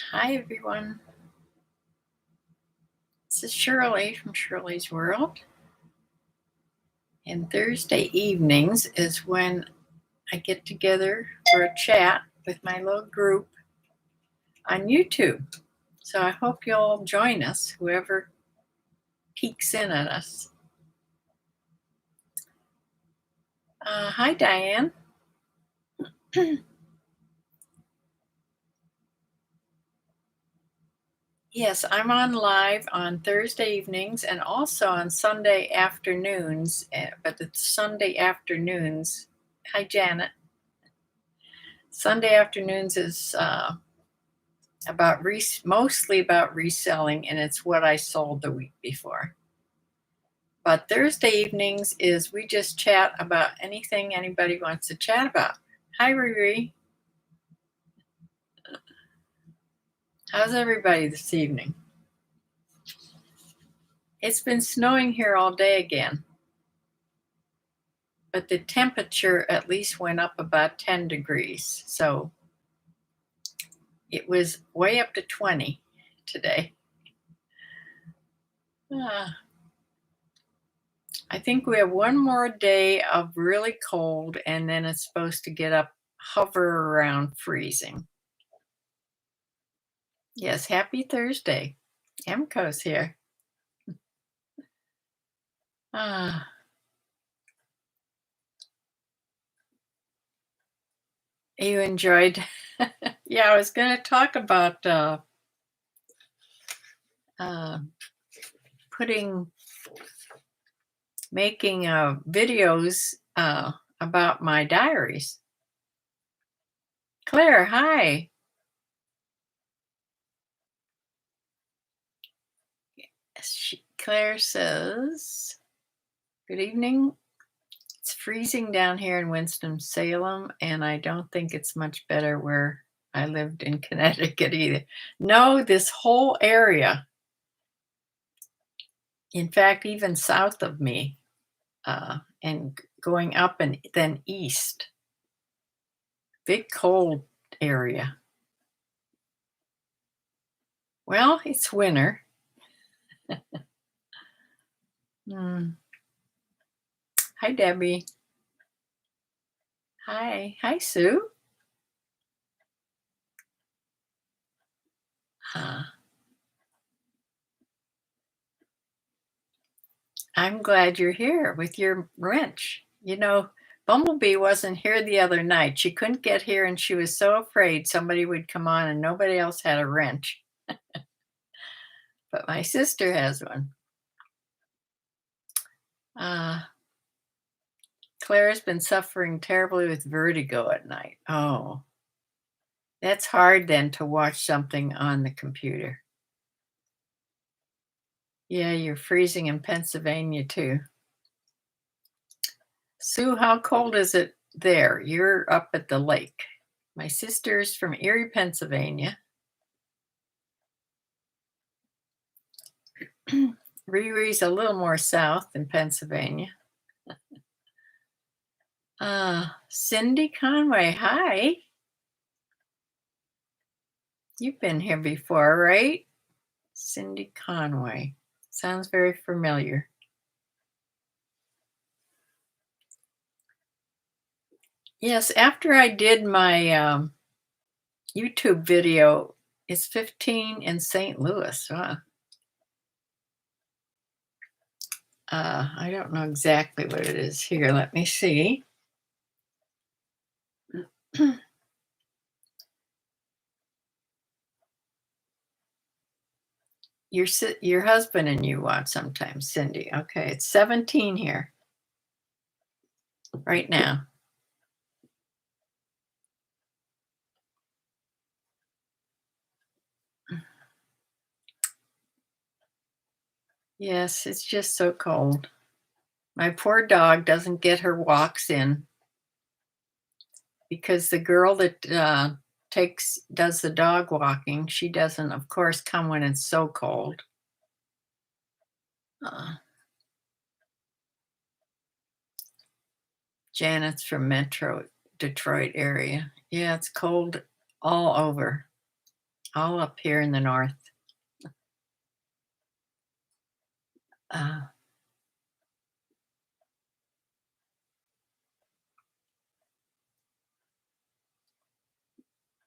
Hi, everyone. This is Shirley from Shirley's World. And Thursday evenings is when I get together for a chat with my little group on YouTube. So I hope you'll join us, whoever peeks in at us. Hi, Diane. Yes, I'm on live on Thursday evenings and also on Sunday afternoons. But it's Sunday afternoons. Hi, Janet. Sunday afternoons is mostly about reselling, and it's what I sold the week before. But Thursday evenings is we just chat about anything anybody wants to chat about. Hi, Riri. How's everybody this evening? It's been snowing here all day again, but the temperature at least went up about 10 degrees. So it was way up to 20 today. I think we have one more day of really cold, and then it's supposed to hover around freezing. Yes, happy Thursday. Emco's here. You enjoyed? Yeah, I was going to talk about making videos about my diaries. Claire, hi. Claire says, good evening. It's freezing down here in Winston-Salem, and I don't think it's much better where I lived in Connecticut either. No, this whole area, in fact, even south of me, and going up and then east, big cold area. Well, it's winter. Hi, Debbie. Hi, Sue. I'm glad you're here with your wrench. You know, Bumblebee wasn't here the other night. She couldn't get here, and she was so afraid somebody would come on and nobody else had a wrench. But my sister has one. Claire's been suffering terribly with vertigo at night. Oh, that's hard then to watch something on the computer. Yeah, you're freezing in Pennsylvania too. Sue, how cold is it there? You're up at the lake. My sister's from Erie, Pennsylvania. Riri's a little more south in Pennsylvania. Cindy Conway, hi. You've been here before, right? Cindy Conway. Sounds very familiar. Yes, after I did my YouTube video, it's 15 in St. Louis. I don't know exactly what it is here. Let me see. Your husband and you watch sometimes, Cindy. Okay, it's 17 here right now. Yes, it's just so cold. My poor dog doesn't get her walks in because the girl that does the dog walking, she doesn't, of course, come when it's so cold. Janet's from Metro Detroit area. Yeah, it's cold all over. all up here in the north. Uh,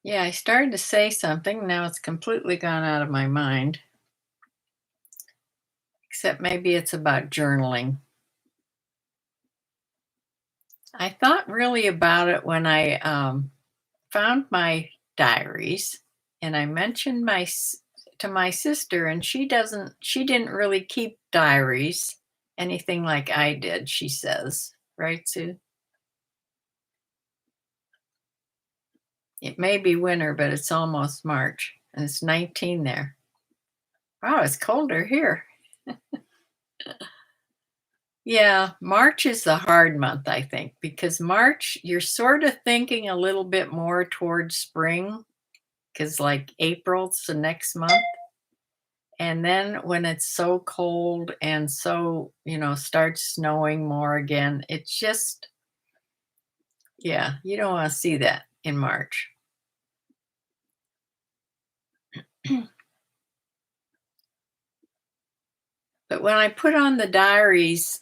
yeah, I started to say something. Now it's completely gone out of my mind, except maybe it's about journaling. I thought really about it when I found my diaries, and I mentioned to my sister, and she didn't really keep diaries, anything like I did, she says. Right, Sue? It may be winter, but it's almost March, and it's 19 there. Wow, it's colder here. Yeah, March is the hard month, I think, because March, you're sort of thinking a little bit more towards spring, because like April's the next month. And then when it's so cold and so, starts snowing more again, it's just, yeah, you don't want to see that in March. But when I put on the diaries,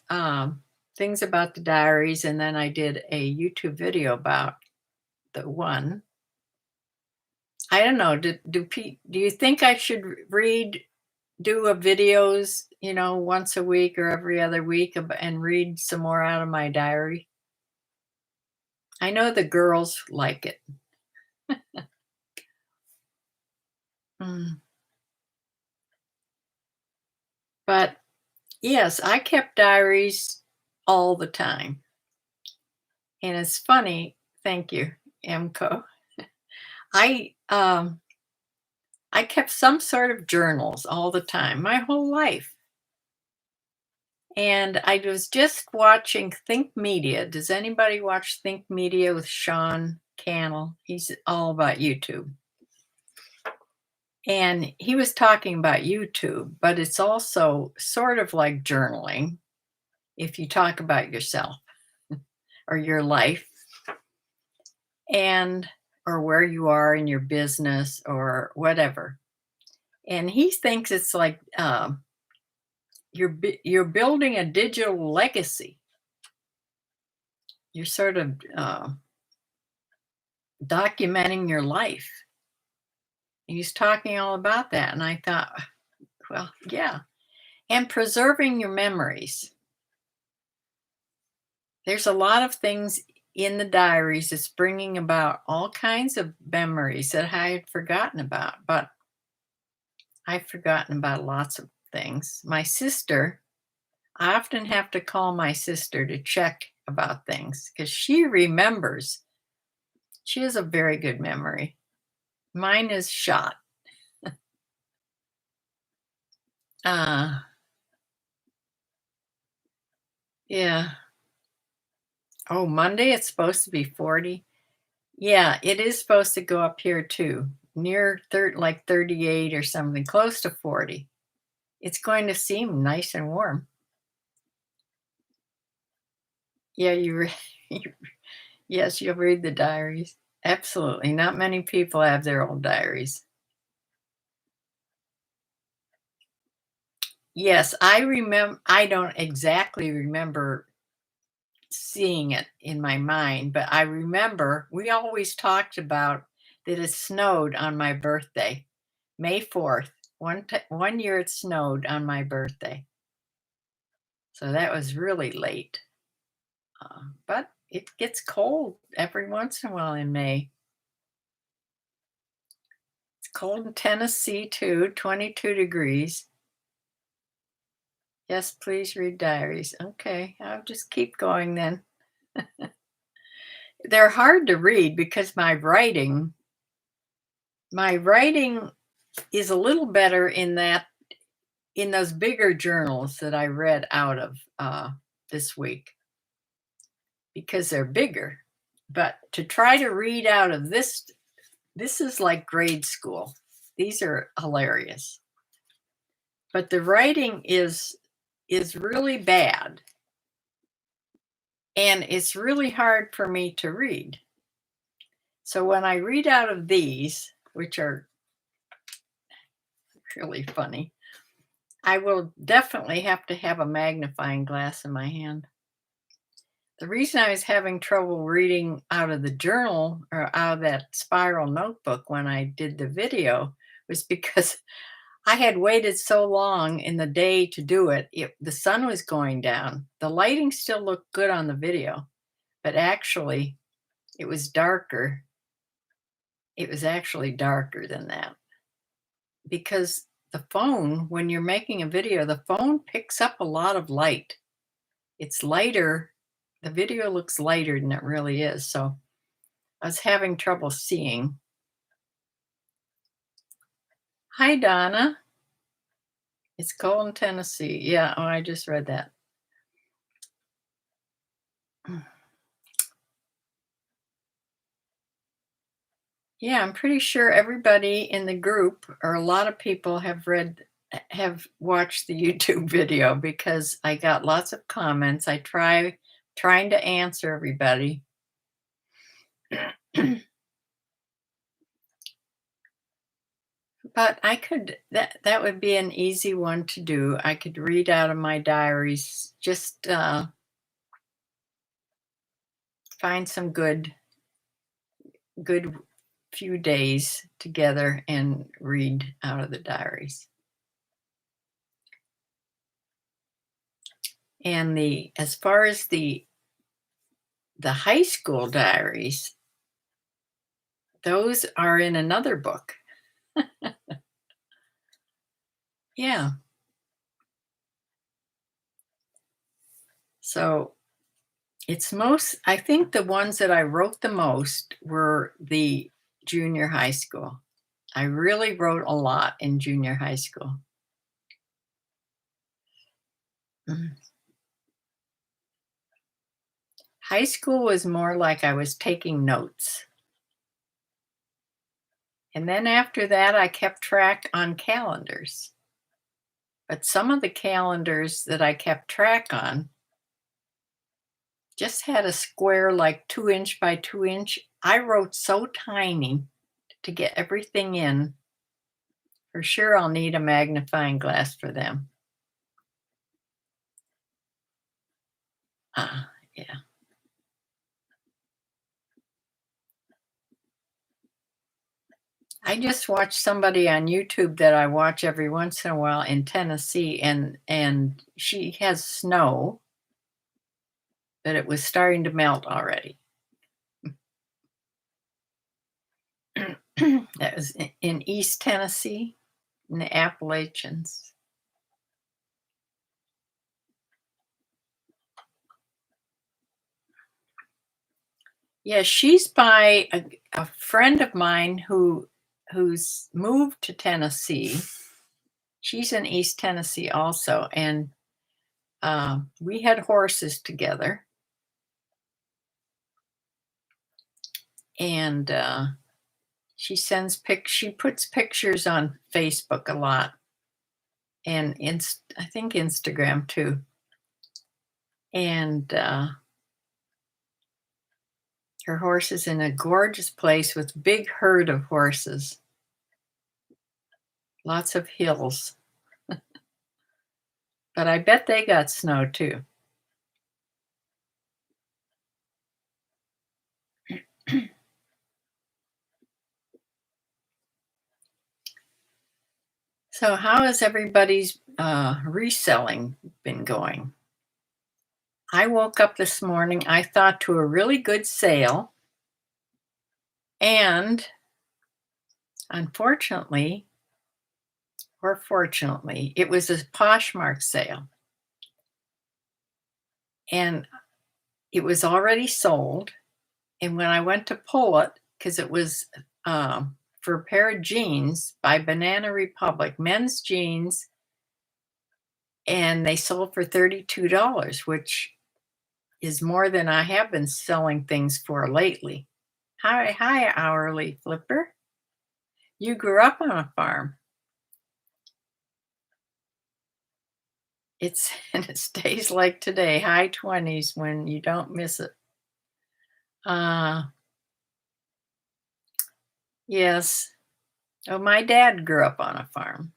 things about the diaries, and then I did a YouTube video about the one. I don't know. Do you think I should do a videos, once a week or every other week and read some more out of my diary? I know the girls like it. Mm. But yes, I kept diaries all the time. And it's funny, thank you, Mco. I I kept some sort of journals all the time, my whole life. And I was just watching Think Media. Does anybody watch Think Media with Sean Cannell? He's all about YouTube. And he was talking about YouTube, but it's also sort of like journaling if you talk about yourself or your life and or where you are in your business or whatever. And he thinks it's like you're building a digital legacy. You're sort of documenting your life. He's talking all about that, and I thought, well, yeah, and preserving your memories. There's a lot of things in the diaries that's bringing about all kinds of memories that I had forgotten about, but I've forgotten about lots of things. My sister, I often have to call my sister to check about things because she remembers. She has a very good memory. Mine is shot. Uh, yeah. Oh, Monday it's supposed to be 40. Yeah, it is supposed to go up here too, near like 38 or something, close to 40. It's going to seem nice and warm. Yeah, yes, you'll read the diaries. Absolutely. Not many people have their old diaries. Yes, I don't exactly remember seeing it in my mind, but I remember we always talked about that it snowed on my birthday, May 4th. One year it snowed on my birthday. So that was really late. But it gets cold every once in a while in May. It's cold in Tennessee too, 22 degrees. Yes, please read diaries. Okay, I'll just keep going then. They're hard to read because my writing is a little better in those bigger journals that I read out of this week because they're bigger. But to try to read out of this is like grade school. These are hilarious. But the writing is really bad. And it's really hard for me to read. So when I read out of these, which are Really funny. I will definitely have to have a magnifying glass in my hand. The reason I was having trouble reading out of the journal or out of that spiral notebook when I did the video was because I had waited so long in the day to do it. The sun was going down. The lighting still looked good on the video, but actually it was darker. It was actually darker than that because the phone, when you're making a video, the phone picks up a lot of light. It's lighter. The video looks lighter than it really is. So I was having trouble seeing. Hi, Donna. It's cold in Tennessee. Yeah, oh, I just read that. Yeah, I'm pretty sure everybody in the group or a lot of people have watched the YouTube video because I got lots of comments. Trying to answer everybody. But that would be an easy one to do. I could read out of my diaries, just find some good few days together and read out of the diaries. And as far as the high school diaries, those are in another book. Yeah. So I think the ones that I wrote the most were the junior high school. I really wrote a lot in junior high school. Mhm. High school was more like I was taking notes. And then after that, I kept track on calendars. But some of the calendars that I kept track on just had a square like 2 inch by 2 inch. I wrote so tiny to get everything in. For sure, I'll need a magnifying glass for them. Yeah. I just watched somebody on YouTube that I watch every once in a while in Tennessee, and she has snow, but it was starting to melt already. That was in East Tennessee, in the Appalachians. Yeah, she's by a friend of mine who's moved to Tennessee. She's in East Tennessee also, and we had horses together, and she puts pictures on Facebook a lot, and I think Instagram too, and her horse is in a gorgeous place with big herd of horses, lots of hills. But I bet they got snow too. So how has everybody's reselling been going? I woke up this morning, I thought, to a really good sale, and unfortunately, or fortunately, it was a Poshmark sale. And it was already sold. And when I went to pull it, because it was for a pair of jeans by Banana Republic, men's jeans, and they sold for $32, which is more than I have been selling things for lately. Hi, hourly flipper. You grew up on a farm. And it's days like today, high 20s, when you don't miss it. Yes. Oh, my dad grew up on a farm.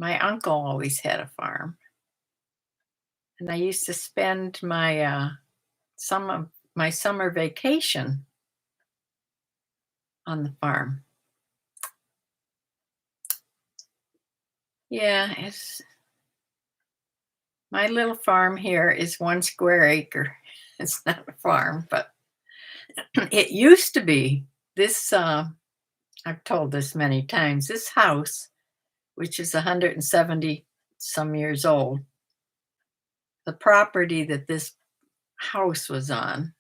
My uncle always had a farm, and I used to spend some of my summer vacation on the farm. Yeah, it's my little farm here is 1 square acre. It's not a farm, but it used to be. This, I've told this many times, this house, which is 170 some years old, the property that this house was on,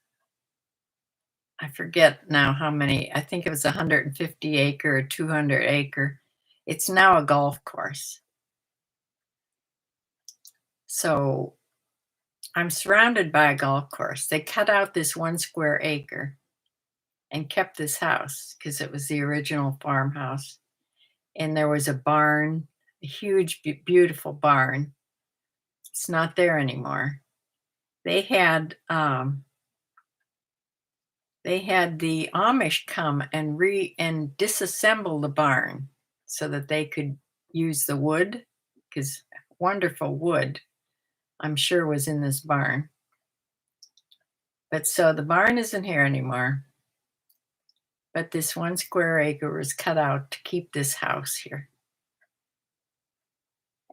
I forget now how many, I think it was 150 acre or 200 acre. It's now a golf course. So I'm surrounded by a golf course. They cut out this 1 square acre and kept this house because it was the original farmhouse. And there was a barn, a huge, beautiful barn. It's not there anymore. They had the Amish come and disassemble the barn so that they could use the wood, because wonderful wood, I'm sure, was in this barn. But so the barn isn't here anymore. But this 1 square acre was cut out to keep this house here.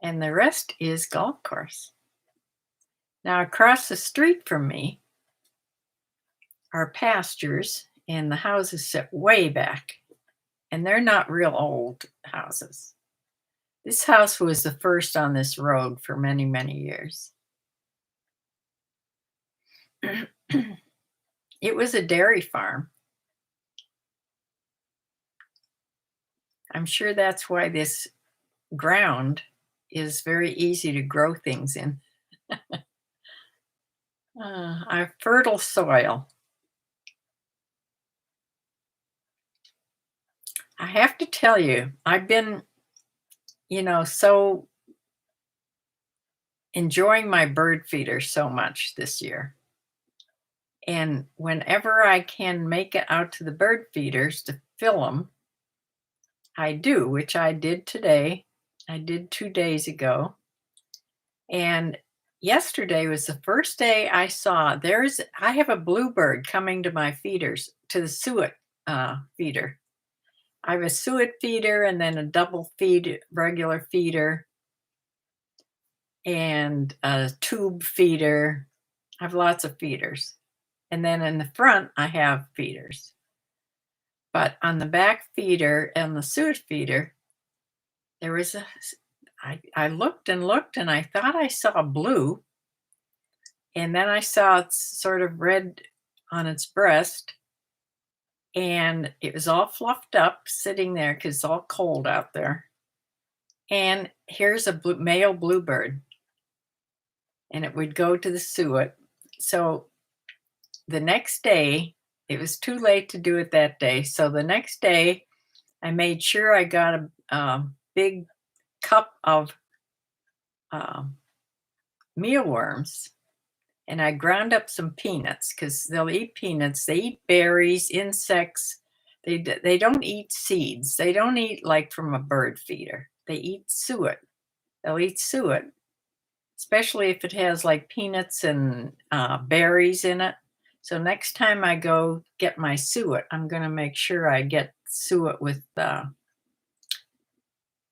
And the rest is golf course. Now, across the street from me are pastures, and the houses sit way back. And they're not real old houses. This house was the first on this road for many, many years. It was a dairy farm. I'm sure that's why this ground is very easy to grow things in. Our fertile soil. I have to tell you, I've been, so enjoying my bird feeder so much this year. And whenever I can make it out to the bird feeders to fill them, I do, which I did today. I did 2 days ago. And yesterday was the first day I saw I have a bluebird coming to my feeders, to the suet feeder. I have a suet feeder and then a double feed, regular feeder, and a tube feeder. I have lots of feeders. And then in the front, I have feeders. But on the back feeder and the suet feeder, there was I looked and looked and I thought I saw blue. And then I saw it's sort of red on its breast. And it was all fluffed up, sitting there because it's all cold out there. And here's a male bluebird. And it would go to the suet. So the next day, it was too late to do it that day. So the next day, I made sure I got a big cup of mealworms, and I ground up some peanuts because they'll eat peanuts. They eat berries, insects. They don't eat seeds. They don't eat like from a bird feeder. They eat suet. They'll eat suet, especially if it has like peanuts and berries in it. So next time I go get my suet, I'm going to make sure I get suet with the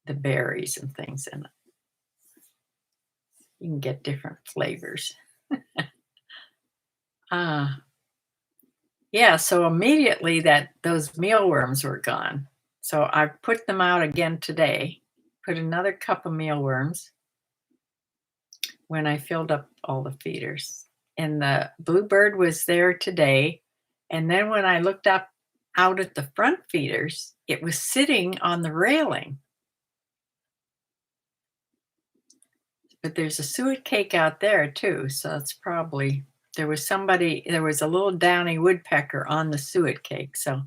berries and things in it. You can get different flavors. Yeah, so immediately those mealworms were gone. So I put them out again today, put another cup of mealworms when I filled up all the feeders. And the bluebird was there today. And then when I looked up out at the front feeders, it was sitting on the railing. But there's a suet cake out there too. So it's probably, there was a little downy woodpecker on the suet cake. So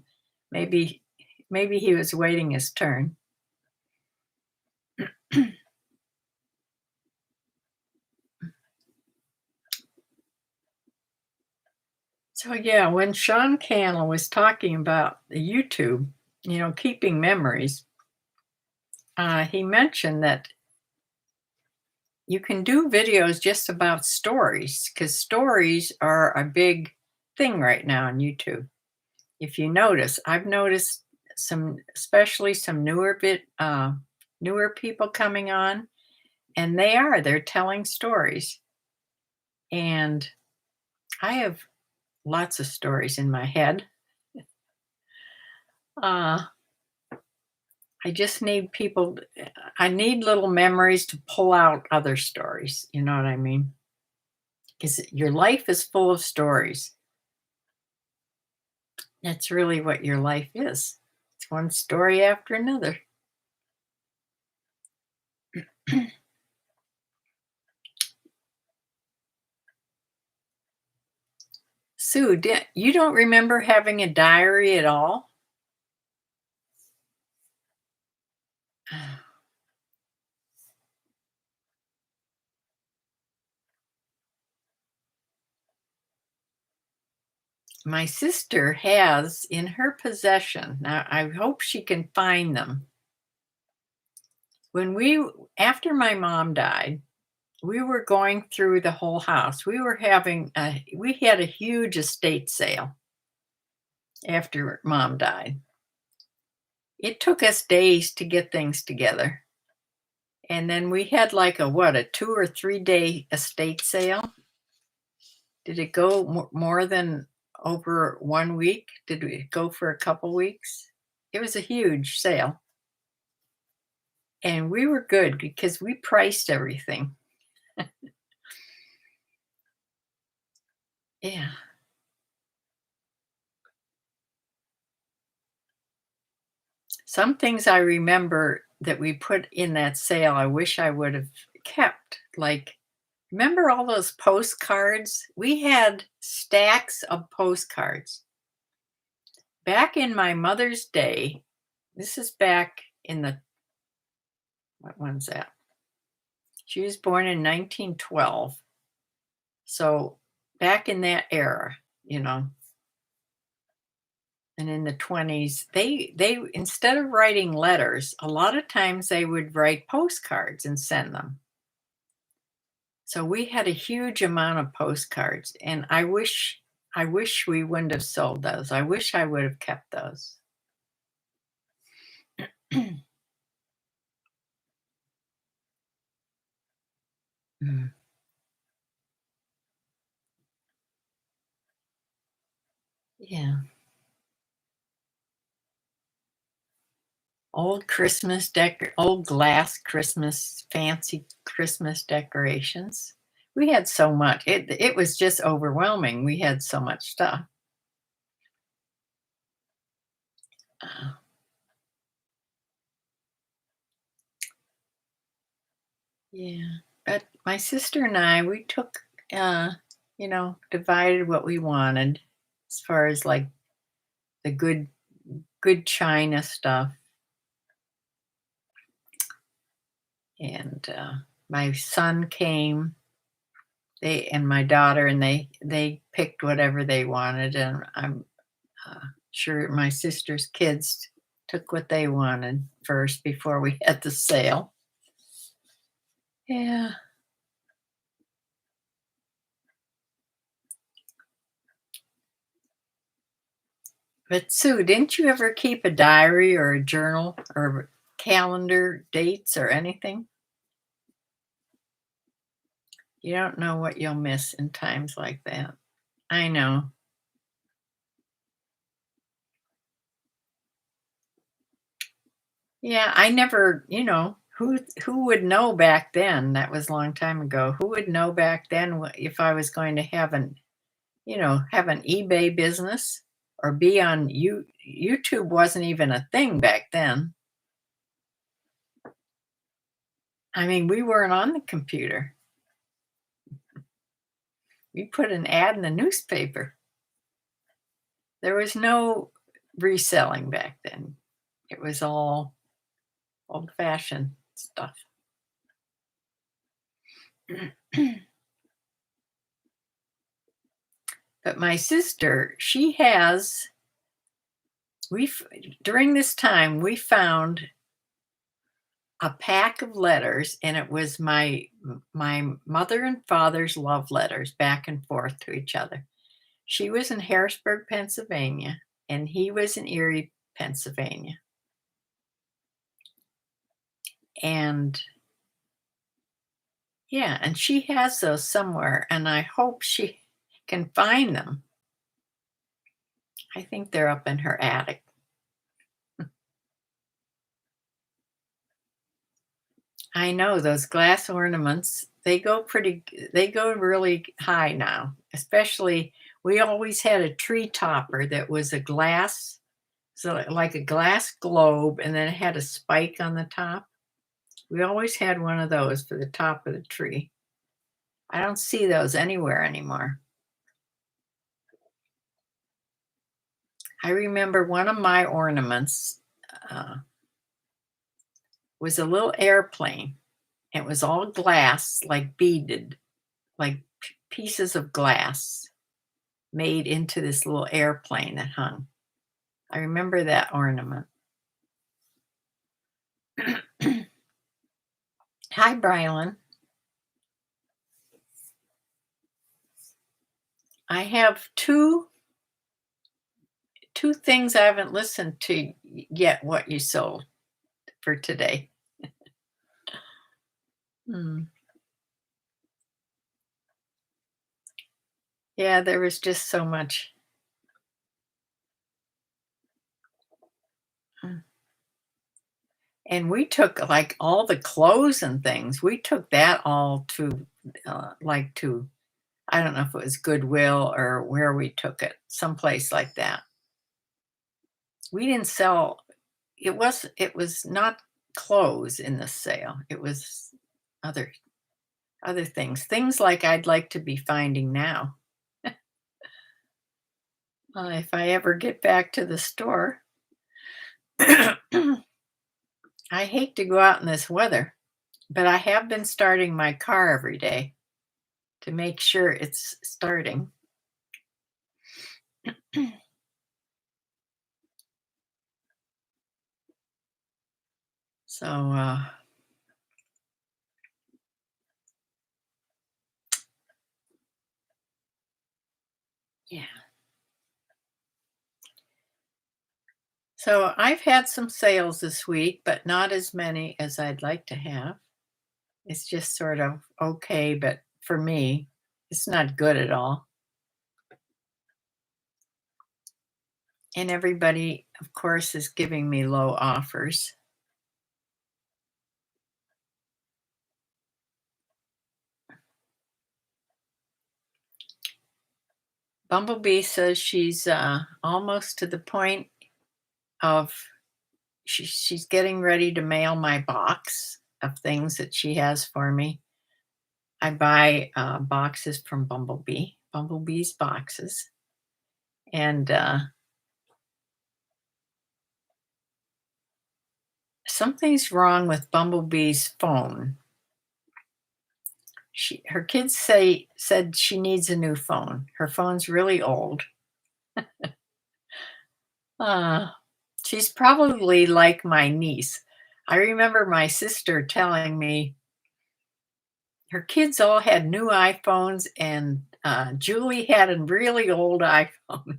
maybe he was waiting his turn. So yeah, when Sean Cannell was talking about the YouTube, keeping memories, he mentioned that you can do videos just about stories because stories are a big thing right now on YouTube. If you notice, I've noticed especially some newer people coming on, and they're telling stories. And I have lots of stories in my head. Uh, I just need I need little memories to pull out other stories. You know what I mean? Because your life is full of stories. That's really what your life is. It's one story after another. Sue, you don't remember having a diary at all? My sister has in her possession. Now, I hope she can find them. After my mom died, we were going through the whole house. We had a huge estate sale after mom died. It took us days to get things together. And then we had like a 2 or 3 day estate sale. Did it go more than over 1 week? Did it go for a couple weeks? It was a huge sale. And we were good because we priced everything. Yeah. Some things I remember that we put in that sale, I wish I would have kept. Like, remember all those postcards? We had stacks of postcards. Back in my mother's day, this is back in what one's that? She was born in 1912. So back in that era, you know, and in the 20s, they instead of writing letters, a lot of times they would write postcards and send them. So we had a huge amount of postcards, and I wish we wouldn't have sold those. I wish I would have kept those. Mm, yeah. Old glass Christmas, fancy Christmas decorations. We had so much. It was just overwhelming. We had so much stuff. Uh, yeah. But my sister and I, we took, uh, divided what we wanted as far as like the good china stuff. And my son came, and my daughter, and they picked whatever they wanted, and I'm sure my sister's kids took what they wanted first before we had the sale. Yeah. But Sue, didn't you ever keep a diary or a journal or calendar dates or anything? You don't know what you'll miss in times like that. I know. Yeah, I never, who would know back then? That was a long time ago. Who would know back then if I was going to have an eBay business or be on YouTube wasn't even a thing back then. I mean, we weren't on the computer. We put an ad in the newspaper. There was no reselling back then. It was all old-fashioned stuff. But my sister, she has we during this time we found a pack of letters, and it was my mother and father's love letters back and forth to each other. She was in Harrisburg, Pennsylvania, and he was in Erie, Pennsylvania. And yeah, and she has those somewhere, and I hope she can find them. I think they're up in her attic. I know those glass ornaments, they go really high now. Especially we always had a tree topper that was a glass, so like a glass globe, and then it had a spike on the top. We always had one of those for the top of the tree. I don't see those anywhere anymore. I remember one of my ornaments uh, was a little airplane. It was all glass, like beaded, like pieces of glass made into this little airplane that hung. I remember that ornament. Hi, Brylan. I have two things I haven't listened to yet. What you sold for today? Hmm. Yeah, there was just so much. Mm. And we took like all the clothes and things. We took that all to like to I don't know if it was Goodwill or where we took it, someplace like that. We didn't sell it was not clothes in the sale. It was other other things. Things like I'd like to be finding now. If I ever get back to the store. I hate to go out in this weather, but I have been starting my car every day to make sure it's starting. So, yeah. So I've had some sales this week, but not as many as I'd like to have. It's just sort of okay, but for me, it's not good at all. And everybody, of course, is giving me low offers. Bumblebee says she's almost to the point of she's getting ready to mail my box of things that she has for me. I buy boxes from Bumblebee's boxes. And something's wrong with Bumblebee's phone. Her kids said she needs a new phone. Her phone's really old. Uh, she's probably like my niece. I remember my sister telling me her kids all had new iPhones, and Julie had a really old iPhone.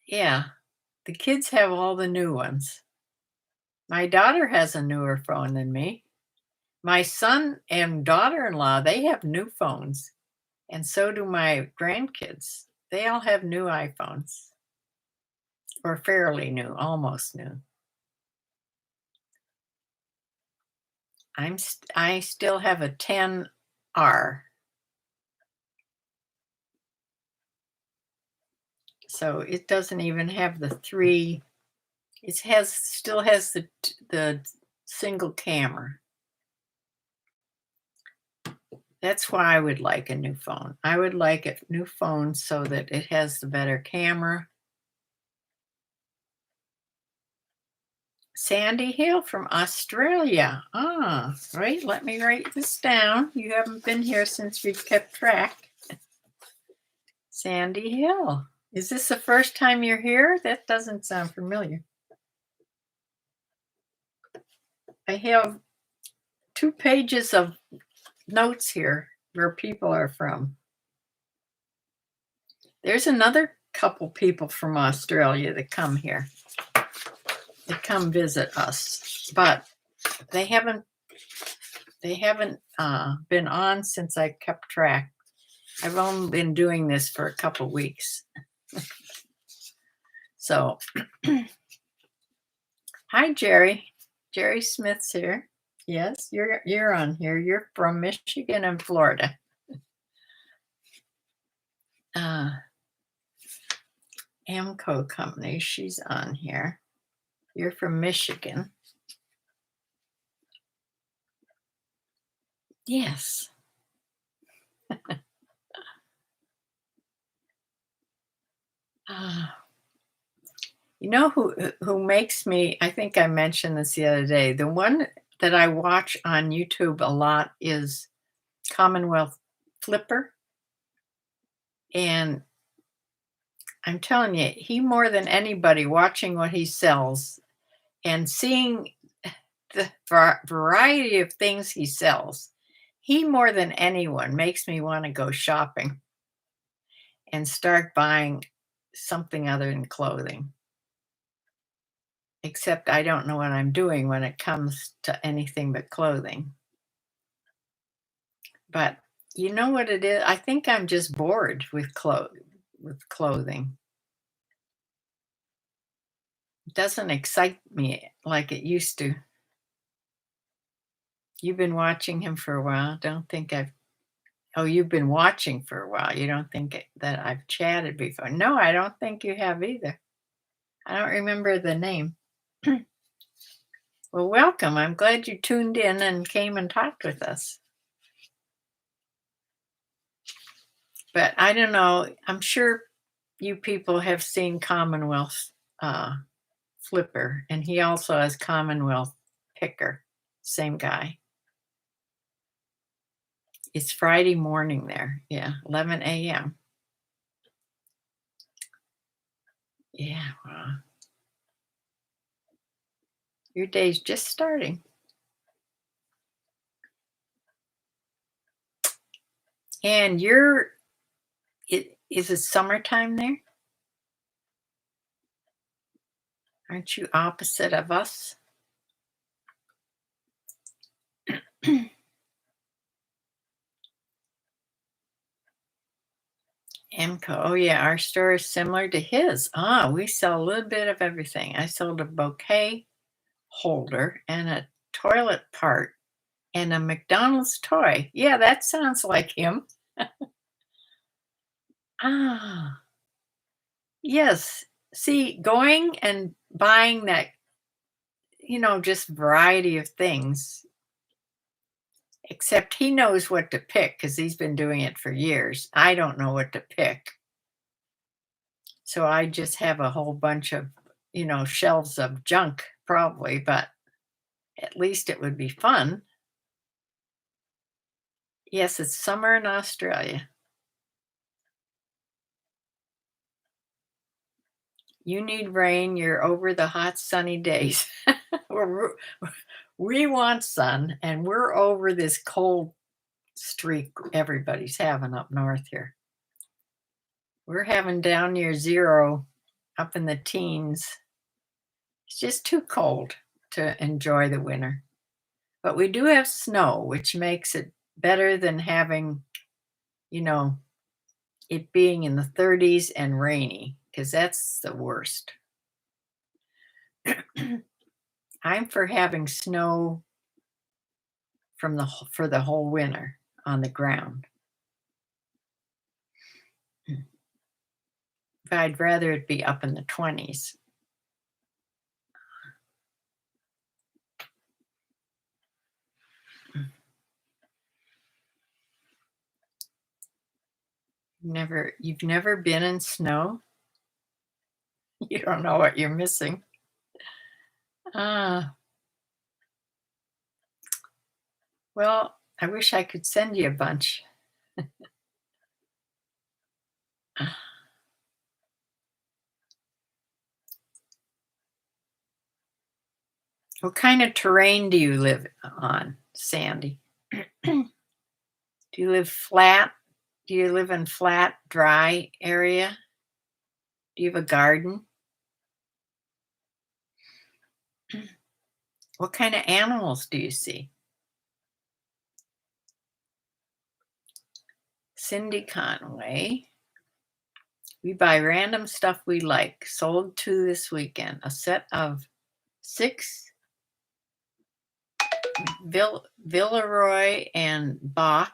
Yeah, the kids have all the new ones. My daughter has a newer phone than me. My son and daughter-in-law, they have new phones, and so do my grandkids. They all have new iPhones, or fairly new, almost new. I still have a 10R, so it doesn't even have the 3. It has still has the single camera. That's why I would like a new phone. I would like a new phone so that it has the better camera. Sandy Hill from Australia. Ah, right. Let me write this down. You haven't been here since we've kept track. Sandy Hill. Is this the first time you're here? That doesn't sound familiar. I have 2 pages of notes here where people are from. There's another couple people from Australia that come here. They come visit us, but they haven't been on since I kept track. I've only been doing this for a couple weeks. So, hi Jerry. Jerry Smith's here. Yes, you're on here. You're from Michigan and Florida. Uh, Amco Company, she's on here. You're from Michigan. Yes. Uh, you know who makes me, I think I mentioned this the other day. The one that I watch on YouTube a lot is Commonwealth Flipper. And I'm telling you, he more than anybody watching what he sells and seeing the variety of things he sells, he more than anyone makes me want to go shopping and start buying something other than clothing. Except I don't know what I'm doing when it comes to anything but clothing. But you know what it is? I think I'm just bored with clothing. It doesn't excite me like it used to. You've been watching him for a while. Don't think I've Oh, you've been watching for a while. You don't think that I've chatted before. No, I don't think you have either. I don't remember the name. Well, welcome. I'm glad you tuned in and came and talked with us. But I don't know. I'm sure you people have seen Commonwealth uh, Flipper, and he also has Commonwealth Picker. Same guy. It's Friday morning there. Yeah, 11 a.m. Yeah, wow. Your day's just starting. And is it summertime there? Aren't you opposite of us? Amco. Oh yeah, our store is similar to his. Ah, we sell a little bit of everything. I sold a bouquet holder and a toilet part and a McDonald's toy. Yeah, that sounds like him. Ah, yes. See, going and buying that, just variety of things, except he knows what to pick because he's been doing it for years. I don't know what to pick. So I just have a whole bunch of, shelves of junk probably, but at least it would be fun. Yes, it's summer in Australia. You need rain. You're over the hot, sunny days. We're- we want sun, and we're over this cold streak everybody's having up north here. We're having down near zero, up in the teens. It's just too cold to enjoy the winter. But we do have snow, which makes it better than having, you know, it being in the 30s and rainy, because that's the worst. I'm for having snow for the whole winter on the ground. But I'd rather it be up in the 20s. You've never been in snow? You don't know what you're missing. Ah, well, I wish I could send you a bunch. What kind of terrain do you live on, Sandy? Do you live flat? Do you live in flat, dry area? Do you have a garden? What kind of animals do you see? Cindy Conway. We buy random stuff we like. Sold 2 this weekend. A set of 6 Villeroy and Bach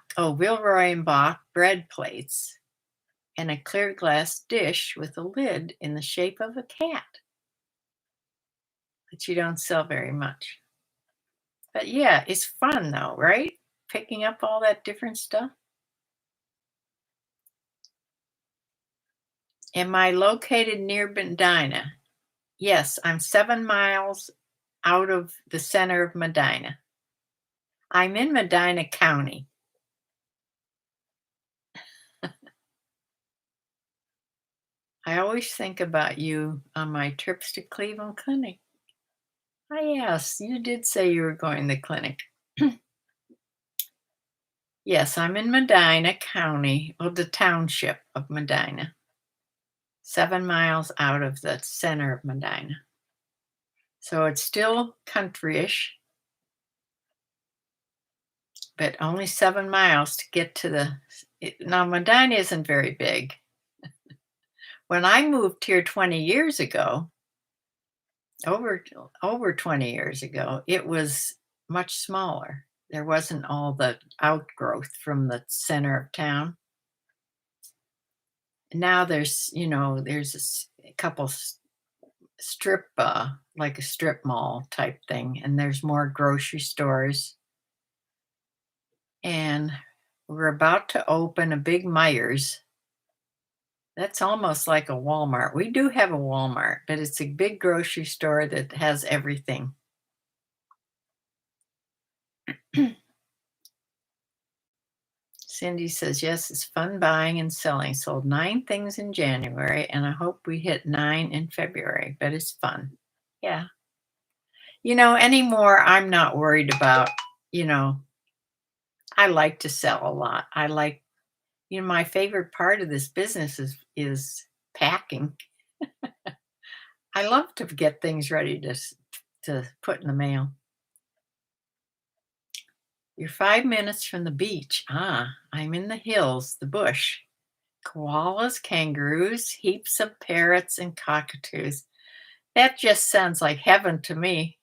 bread plates and a clear glass dish with a lid in the shape of a cat that you don't sell very much. But yeah, it's fun though, right? Picking up all that different stuff. Am I located near Medina? Yes, I'm 7 miles out of the center of Medina. I'm in Medina County. I always think about you on my trips to Cleveland Clinic. Ah, yes, you did say you were going to the clinic. Yes, I'm in Medina County, or the township of Medina, 7 miles out of the center of Medina. So it's still countryish, but only 7 miles to get to now Medina isn't very big. When I moved here 20 years ago, over 20 years ago, it was much smaller. There wasn't all the outgrowth from the center of town. Now there's a couple strip, like a strip mall type thing, and there's more grocery stores. And we're about to open a big Myers. That's almost like a Walmart. We do have a Walmart, but it's a big grocery store that has everything. Cindy says, yes, it's fun buying and selling. Sold 9 things in January, and I hope we hit 9 in February, but it's fun. Yeah. Anymore, I'm not worried about, you know, I like to sell a lot. My favorite part of this business is packing. I love to get things ready to put in the mail. You're 5 minutes from the beach. I'm in the hills, the bush. Koalas, kangaroos, heaps of parrots and cockatoos. That just sounds like heaven to me.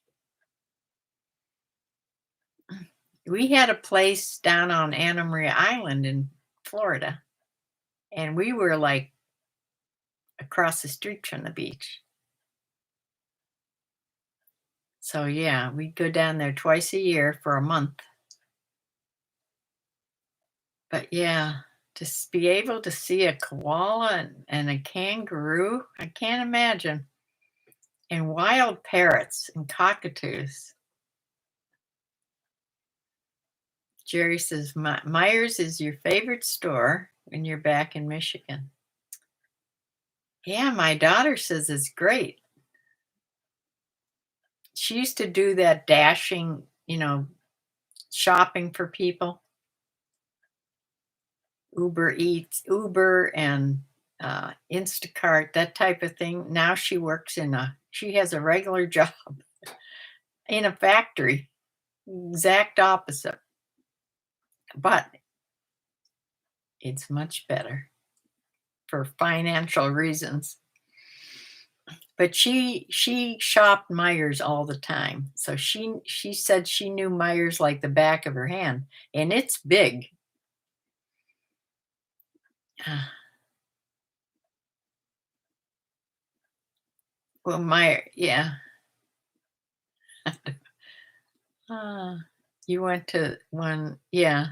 We had a place down on Anna Maria Island in Florida, and we were like across the street from the beach. So yeah, we'd go down there twice a year for a month. But yeah, to be able to see a koala and a kangaroo, I can't imagine. And wild parrots and cockatoos. Jerry says, Myers is your favorite store when you're back in Michigan. Yeah, my daughter says it's great. She used to do that dashing, shopping for people. Uber and Instacart, that type of thing. Now she has a regular job in a factory, exact opposite. But it's much better for financial reasons. But she shopped Myers all the time. So she said she knew Myers like the back of her hand, and it's big. Well, yeah. You went to one, yeah.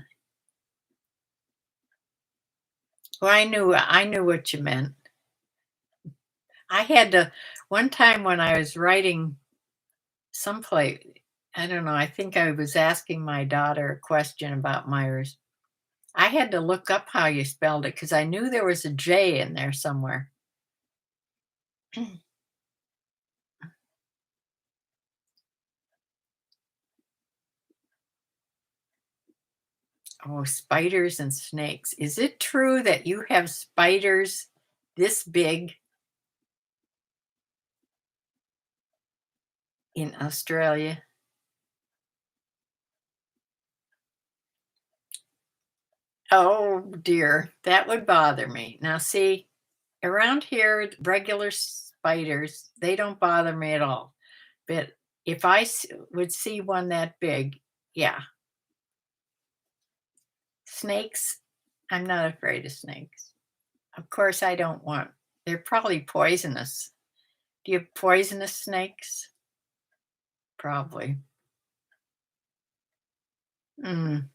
Well, I knew what you meant. I had to one time when I was writing someplace, I don't know, I think I was asking my daughter a question about Myers. I had to look up how you spelled it because I knew there was a J in there somewhere. Oh, spiders and snakes. Is it true that you have spiders this big in Australia? Oh dear, that would bother me. Now, see, around here, regular spiders, they don't bother me at all. But if would see one that big, yeah. Snakes, I'm not afraid of snakes. Of course, I don't want, they're probably poisonous. Do you have poisonous snakes? Probably. Mm,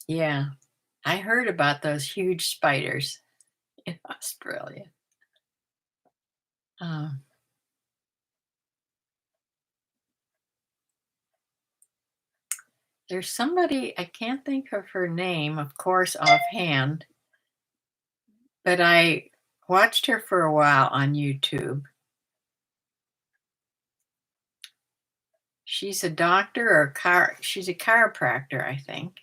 yeah. I heard about those huge spiders in Australia. Uh, there's somebody, I can't think of her name, of course, offhand, but I watched her for a while on YouTube. She's a doctor or she's a chiropractor, I think.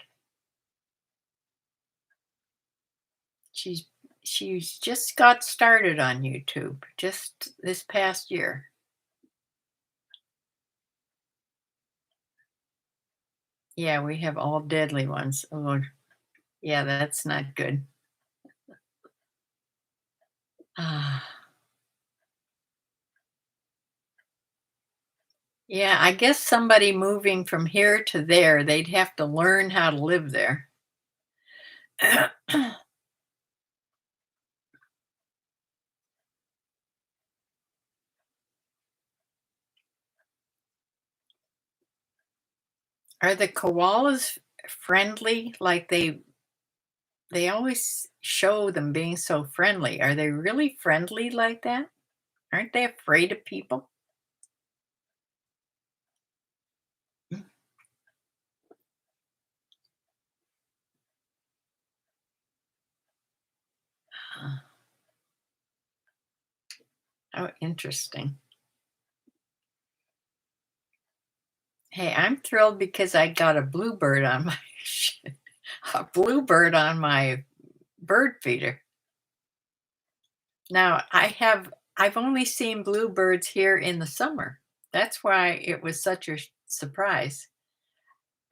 She's she's just got started on YouTube just this past year. Yeah, we have all deadly ones. Oh, yeah, that's not good. Ah, yeah, I guess somebody moving from here to there, they'd have to learn how to live there. Are the koalas friendly? Like they always show them being so friendly. Are they really friendly like that? Aren't they afraid of people? Huh. Oh, interesting. Hey, I'm thrilled because I got a bluebird on my a bluebird on my bird feeder. Now, I've only seen bluebirds here in the summer. That's why it was such a surprise.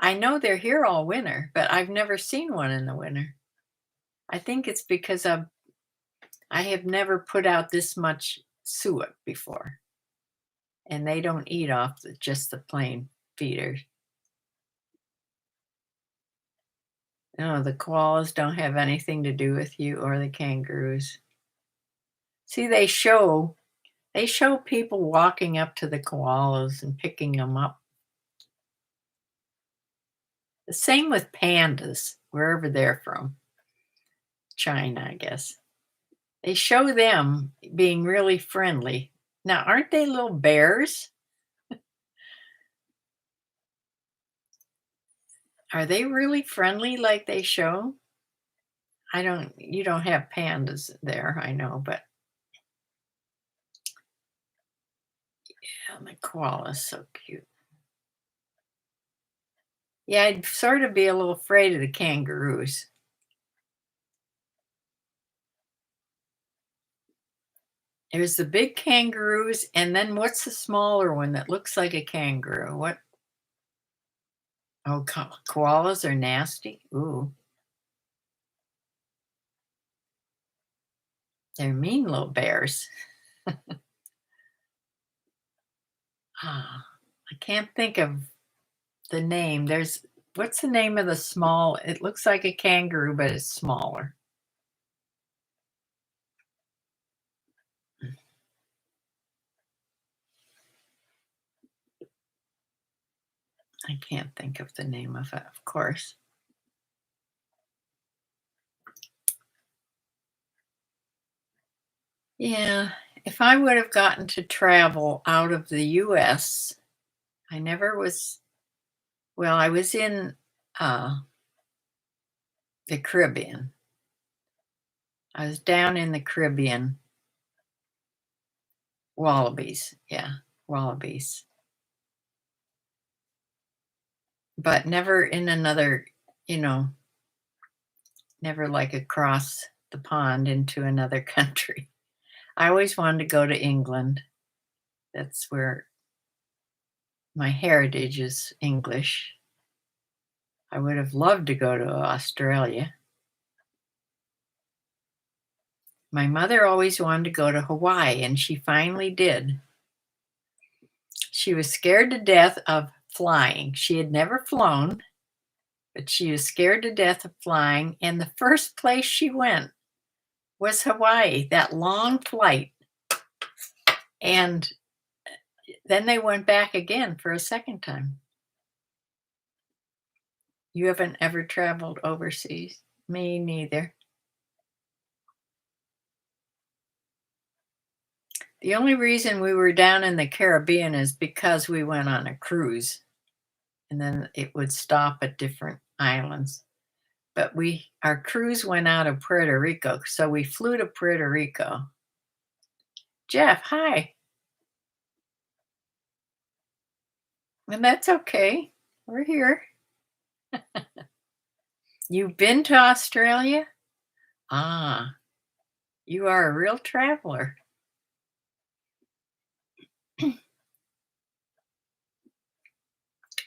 I know they're here all winter, but I've never seen one in the winter. I think it's because I have never put out this much suet before, and they don't eat off just the plain feeders. No, the koalas don't have anything to do with you or the kangaroos. See, they show people walking up to the koalas and picking them up. The same with pandas, wherever they're from. China, I guess. They show them being really friendly. Now, aren't they little bears? Are they really friendly like they show? You don't have pandas there, I know, but yeah, the koala's so cute. Yeah, I'd sort of be a little afraid of the kangaroos. There's the big kangaroos, and then what's the smaller one that looks like a kangaroo? What? Oh, koalas are nasty. Ooh, they're mean little bears. Ah, I can't think of the name. What's the name of the small? It looks like a kangaroo, but it's smaller. I can't think of the name of it, of course. Yeah, if I would have gotten to travel out of the US, I never was, well, I was in the Caribbean. I was down in the Caribbean. Wallabies, yeah, wallabies. but never in another, you know, never like across the pond into another country. I always wanted to go to England. That's where my heritage is English. I would have loved to go to Australia. My mother always wanted to go to Hawaii, and she finally did. She was scared to death of flying. She had never flown, but she was scared to death of flying. And the first place she went was Hawaii, that long flight. And then they went back again for a second time. You haven't ever traveled overseas? Me neither. The only reason we were down in the Caribbean is because we went on a cruise, and then it would stop at different islands. But our cruise went out of Puerto Rico, so we flew to Puerto Rico. Jeff, hi. And that's okay. We're here. You've been to Australia? Ah, you are a real traveler.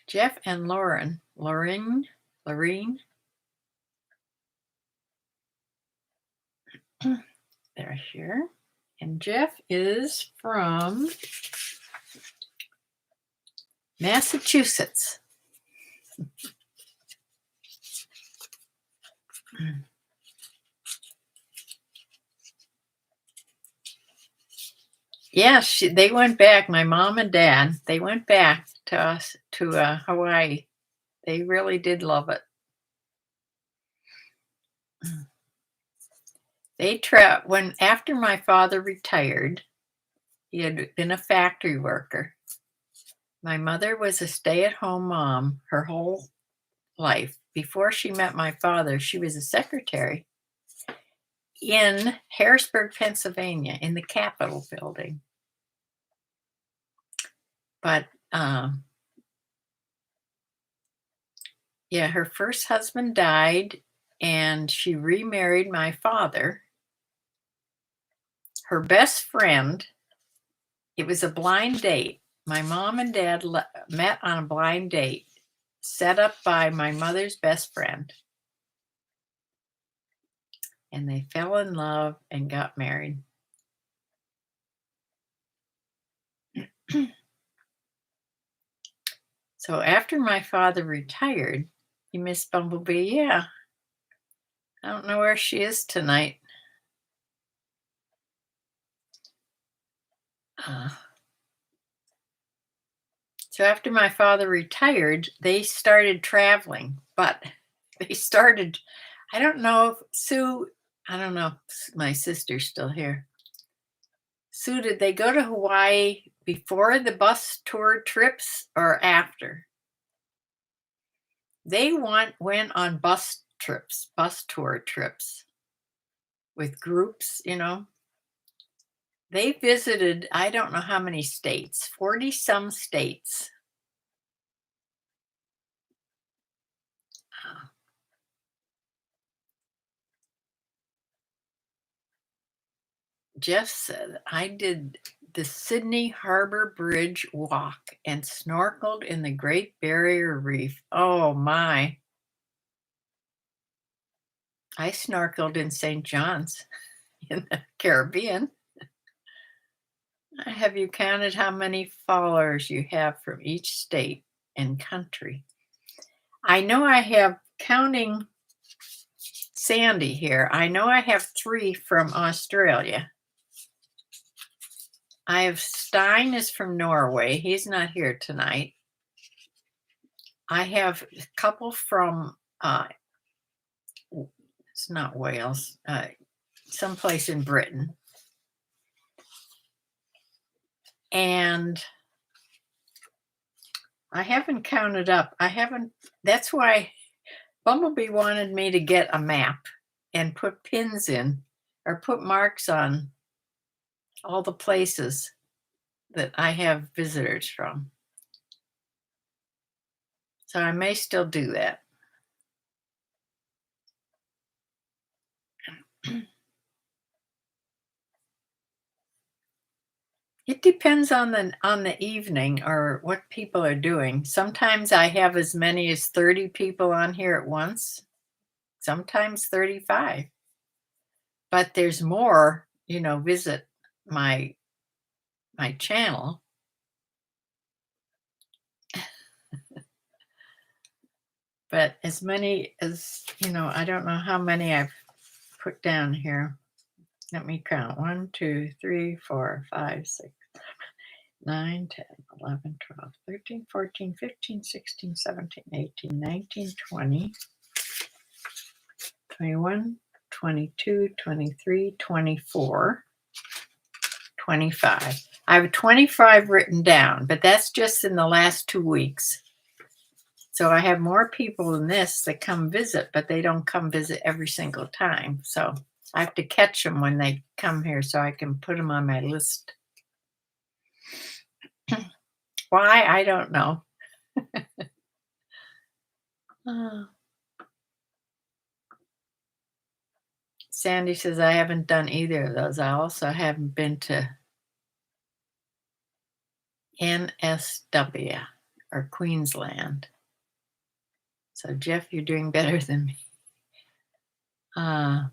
Jeff and Lorraine, they're here. And Jeff is from Massachusetts. Yeah, they went back. My mom and dad, they went back to us to Hawaii. They really did love it. When after my father retired, he had been a factory worker. My mother was a stay-at-home mom her whole life. Before she met my father, she was a secretary in Harrisburg, Pennsylvania, in the Capitol building. But yeah, her first husband died, and she remarried my father. Her best friend, it was a blind date. My mom and dad met on a blind date set up by my mother's best friend. And they fell in love and got married. So after my father retired, you miss Bumblebee? Yeah. I don't know where she is tonight. So after my father retired, they started traveling, but they started, I don't know if Sue, I don't know if my sister's still here. Sue, did they go to Hawaii before the bus tour trips or after? They went on bus tour trips with groups, They visited, I don't know how many states, 40 some states. Jeff said, I did the Sydney Harbor Bridge walk and snorkeled in the Great Barrier Reef. Oh my. I snorkeled in St. John's in the Caribbean. Have you counted how many followers you have from each state and country? I know I have, counting Sandy here, I know I have 3 from Australia. I have Stein is from Norway. He's not here tonight. I have a couple from, it's not Wales, someplace in Britain. And I haven't counted up. That's why Bumblebee wanted me to get a map and put pins in or put marks on all the places that I have visitors from. So I may still do that. It depends on the evening or what people are doing. Sometimes I have as many as 30 people on here at once, sometimes 35. But there's more, visit my my channel. But as many as, I don't know how many I've put down here. Let me count. 1, 2, 3, 4, 5, 6, 9, 10, 11, 12, 13, 14, 15, 16, 17, 18, 19, 20, 21, 22, 23, 24, 25. I have 25 written down, but that's just in the last 2 weeks. So I have more people than this that come visit, but they don't come visit every single time. So I have to catch them when they come here so I can put them on my list. Why? I don't know. Uh, Sandy says I haven't done either of those. I also haven't been to NSW or Queensland. So Jeff, you're doing better than me. Oh,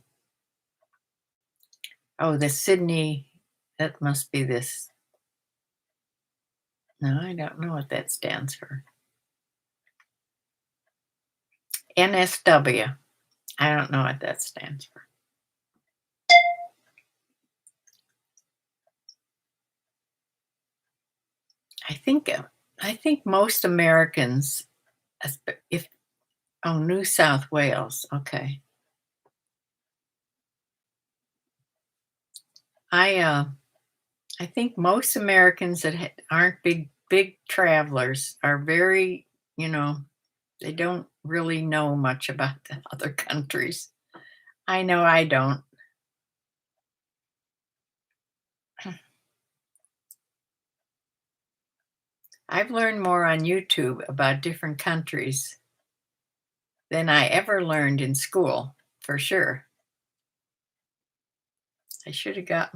the Sydney, that must be this. No, I don't know what that stands for. NSW. I don't know what that stands for. I think most Americans, if New South Wales, okay. I think most Americans that aren't big travelers are very, they don't really know much about the other countries. I know I don't. I've learned more on YouTube about different countries than I ever learned in school, for sure. I should have got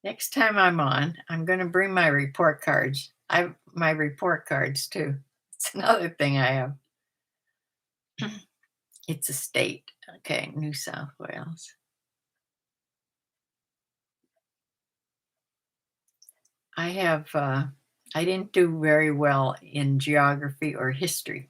next time I'm on, I'm going to bring my report cards. My report cards too. It's another thing I have. It's a state. Okay, New South Wales. I didn't do very well in geography or history.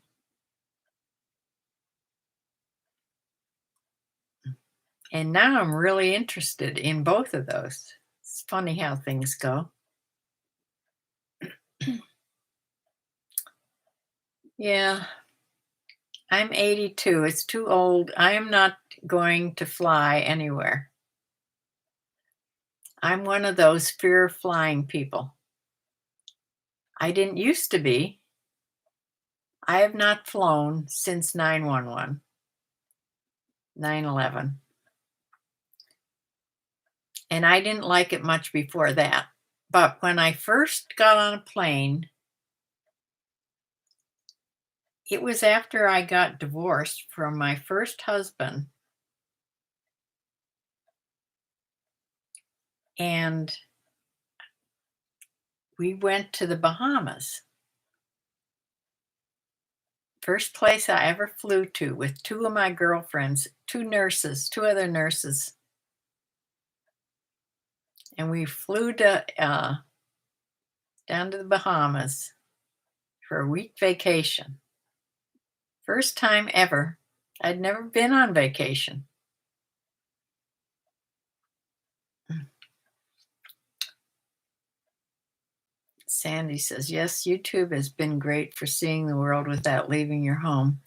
And now I'm really interested in both of those. It's funny how things go. Yeah, I'm 82. It's too old. I am not going to fly anywhere. I'm one of those fear of flying people. I didn't used to be. I have not flown since 9/11, 9/11. And I didn't like it much before that. But when I first got on a plane, it was after I got divorced from my first husband. And we went to the Bahamas. First place I ever flew to with 2 of my girlfriends, 2 other nurses. And we flew down to the Bahamas for a week vacation. First time ever. I'd never been on vacation. Sandy says, yes, YouTube has been great for seeing the world without leaving your home.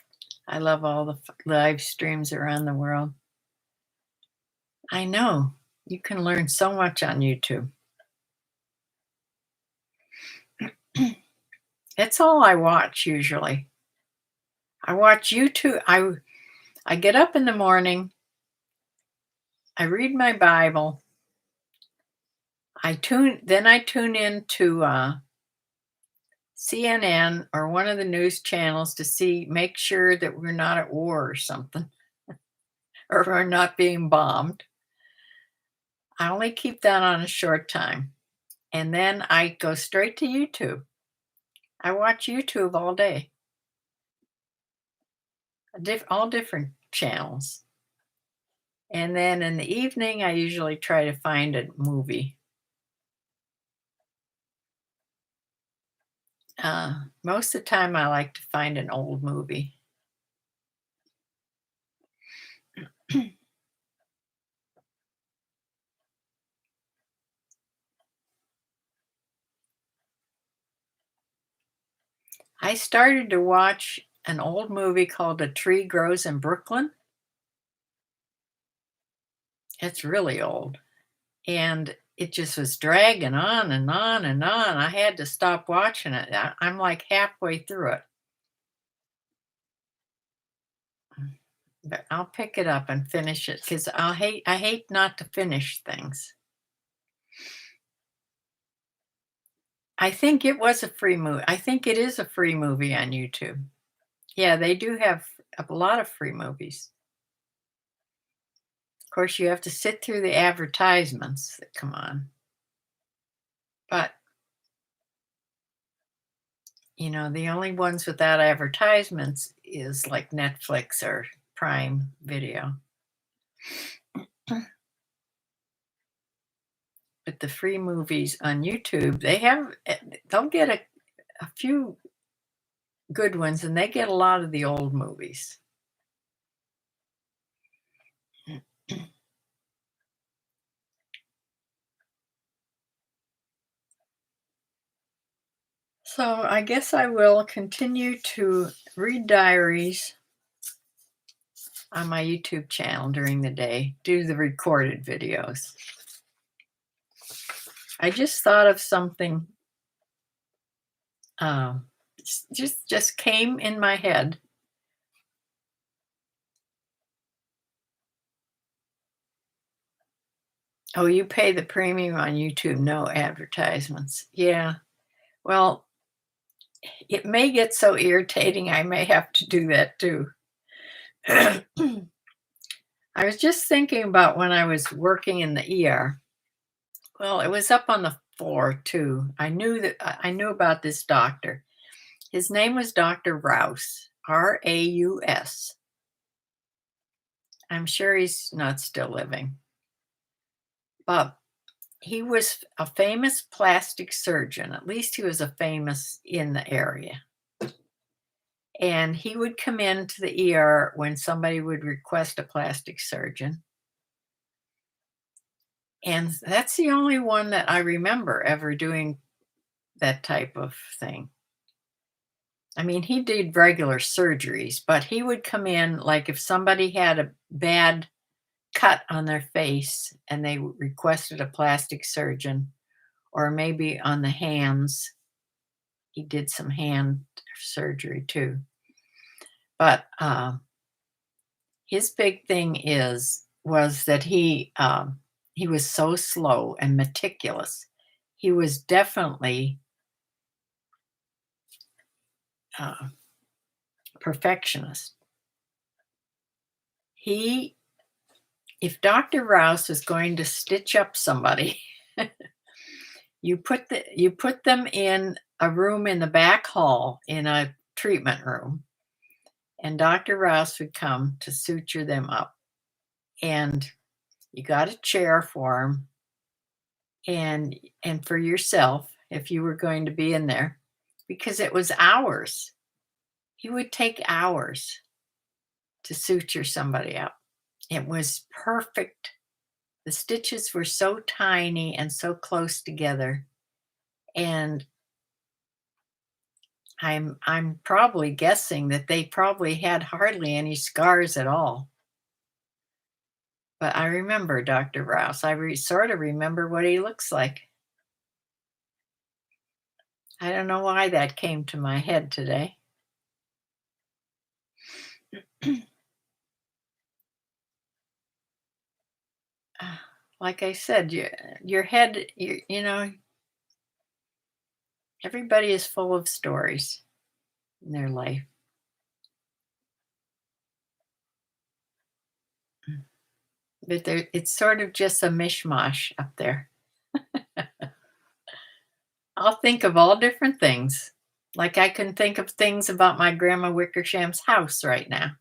I love all the live streams around the world. I know. You can learn so much on YouTube. That's all I watch usually. I watch YouTube. I get up in the morning. I read my Bible. I tune in to CNN or one of the news channels to make sure that we're not at war or something, or we're not being bombed. I only keep that on a short time, and then I go straight to YouTube. I watch YouTube all day, all different channels. And then in the evening, I usually try to find a movie. Most of the time, I like to find an old movie. I started to watch an old movie called A Tree Grows in Brooklyn. It's really old. And it just was dragging on and on and on. I had to stop watching it. I'm like halfway through it. But I'll pick it up and finish it because I hate not to finish things. I think it was a free movie. I think it is a free movie on YouTube. Yeah, they do have a lot of free movies. Of course, you have to sit through the advertisements that come on. But, the only ones without advertisements is like Netflix or Prime Video. But the free movies on YouTube, they'll get a few good ones, and they get a lot of the old movies. So I guess I will continue to read diaries on my YouTube channel during the day, do the recorded videos. I just thought of something, just came in my head. Oh, you pay the premium on YouTube, no advertisements. Yeah. Well, it may get so irritating, I may have to do that too. I was just thinking about when I was working in the ER. Well, it was up on the floor too. I knew about this doctor. His name was Dr. Rouse, Raus. I'm sure he's not still living. But he was a famous plastic surgeon. At least he was a famous in the area. And he would come into the ER when somebody would request a plastic surgeon. And that's the only one that I remember ever doing that type of thing. I mean, he did regular surgeries, but he would come in like if somebody had a bad cut on their face and they requested a plastic surgeon, or maybe on the hands. He did some hand surgery too. But his big thing was that he was so slow and meticulous. He was definitely uh, perfectionist. He, if Dr. Rouse was going to stitch up somebody, you put them in a room in the back hall in a treatment room, and Dr. Rouse would come to suture them up. And you got a chair for him, and for yourself if you were going to be in there, because it was hours. He would take hours to suture somebody up. It was perfect. The stitches were so tiny and so close together. And I'm probably guessing that they probably had hardly any scars at all. But I remember Dr. Rouse. Sort of remember what he looks like. I don't know why that came to my head today. Like I said, your head, you know, Everybody is full of stories in their life. But it's sort of just a mishmash up there. I'll think of all different things. Like I can think of things about my Grandma Wickersham's house right now.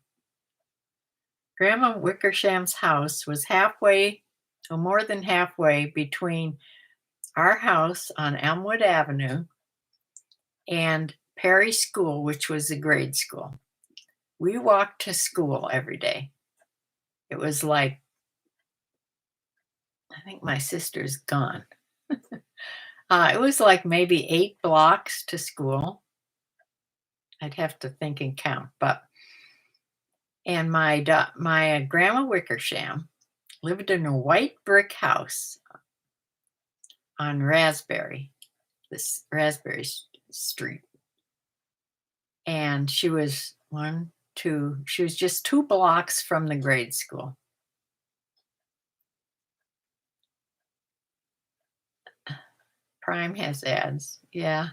Grandma Wickersham's house was halfway, or more than halfway, between our house on Elmwood Avenue and Perry School, which was a grade school. We walked to school every day. It was like, I think my sister's gone. It was like maybe 8 blocks to school. I'd have to think and count, but and my grandma Wickersham lived in a white brick house on Raspberry Street, and she was she was just 2 blocks from the grade school. Prime has ads, yeah.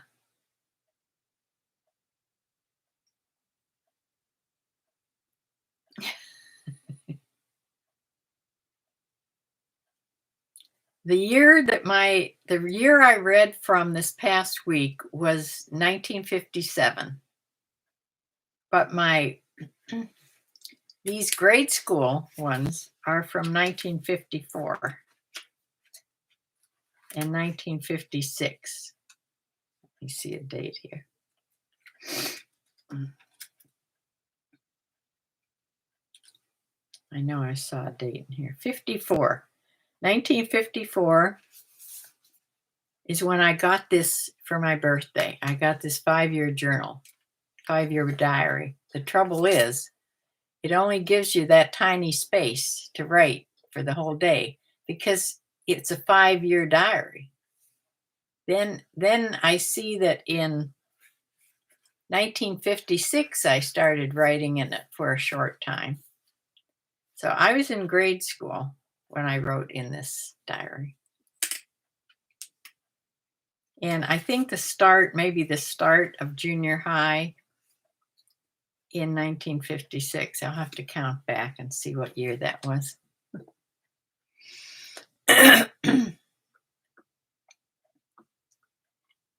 The year I read from this past week was 1957. But these grade school ones are from 1954 and 1956. Let me see a date here. I know I saw a date in here. 1954 is when I got this for my birthday. I got this 5-year journal, 5-year diary. The trouble is, it only gives you that tiny space to write for the whole day because it's a 5-year diary. Then I see that in 1956, I started writing in it for a short time. So I was in grade school when I wrote in this diary. And I think maybe the start of junior high in 1956. I'll have to count back and see what year that was.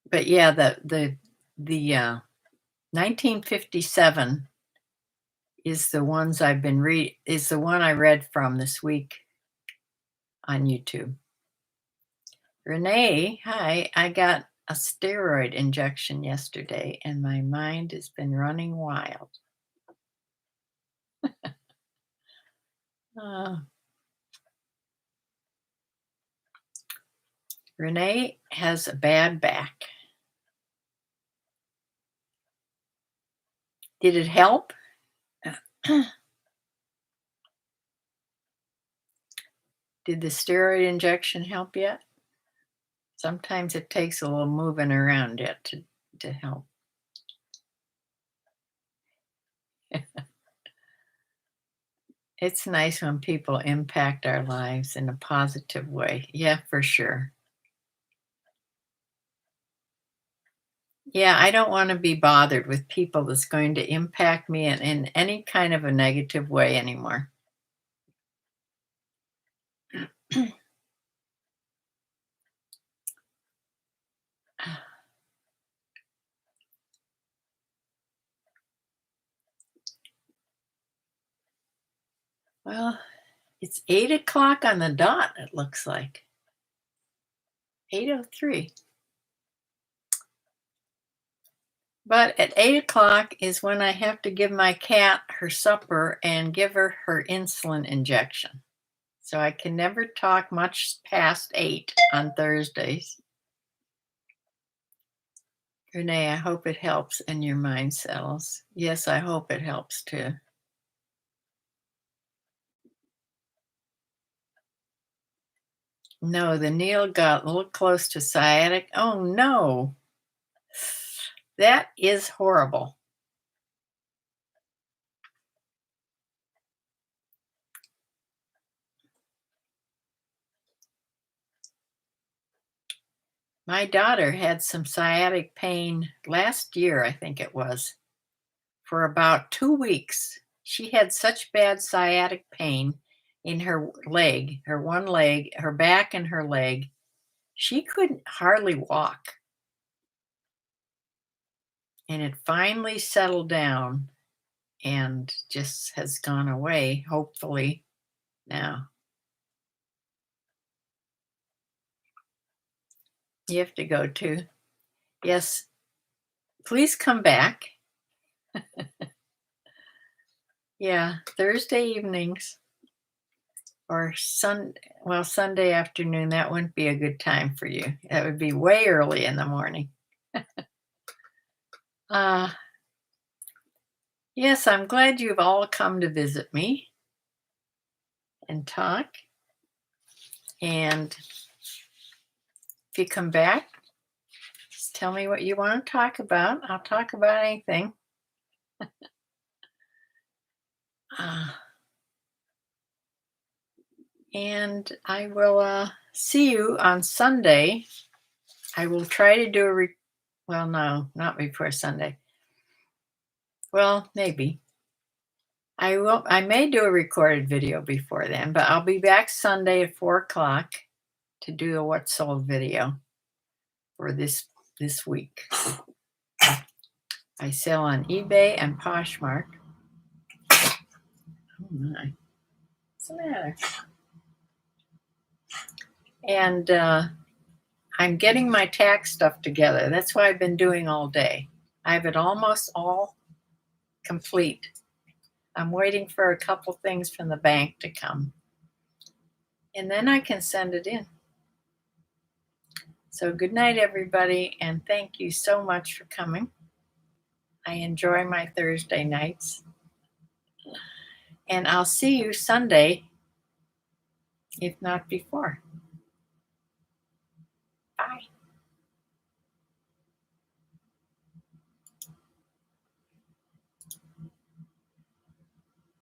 But yeah, the 1957 is the ones is the one I read from this week on YouTube. Renee, hi, I got a steroid injection yesterday and my mind has been running wild. Renee has a bad back. Did it help? Did the steroid injection help yet? Sometimes it takes a little moving around yet to help. It's nice when people impact our lives in a positive way. Yeah, for sure. Yeah, I don't want to be bothered with people that's going to impact me in any kind of a negative way anymore. Well, it's 8 o'clock on the dot, it looks like. 8:03. But at 8 o'clock is when I have to give my cat her supper and give her her insulin injection. So I can never talk much past 8 on Thursdays. Renee, I hope it helps and your mind settles. Yes, I hope it helps too. No, the needle got a little close to sciatic. Oh no. That is horrible. My daughter had some sciatic pain last year, I think it was, for about 2 weeks. She had such bad sciatic pain in her leg, her one leg, her back and her leg. She couldn't hardly walk, and it finally settled down and just has gone away, hopefully, now. You have to go too. Yes, please come back. Yeah, Thursday evenings or Sunday afternoon, that wouldn't be a good time for you. That would be way early in the morning. Uh, yes, I'm glad you've all come to visit me and talk. And if you come back, just tell me what you want to talk about. I'll talk about anything. Uh, and I will see you on Sunday. I will try to do well, no, not before Sunday. Well, maybe. I may do a recorded video before then, but I'll be back Sunday at 4 o'clock to do a what sold video for this week. I sell on eBay and Poshmark. Oh my, what's the matter? And I'm getting my tax stuff together. That's what I've been doing all day. I have it almost all complete. I'm waiting for a couple things from the bank to come. And then I can send it in. So good night, everybody, and thank you so much for coming. I enjoy my Thursday nights. And I'll see you Sunday, if not before.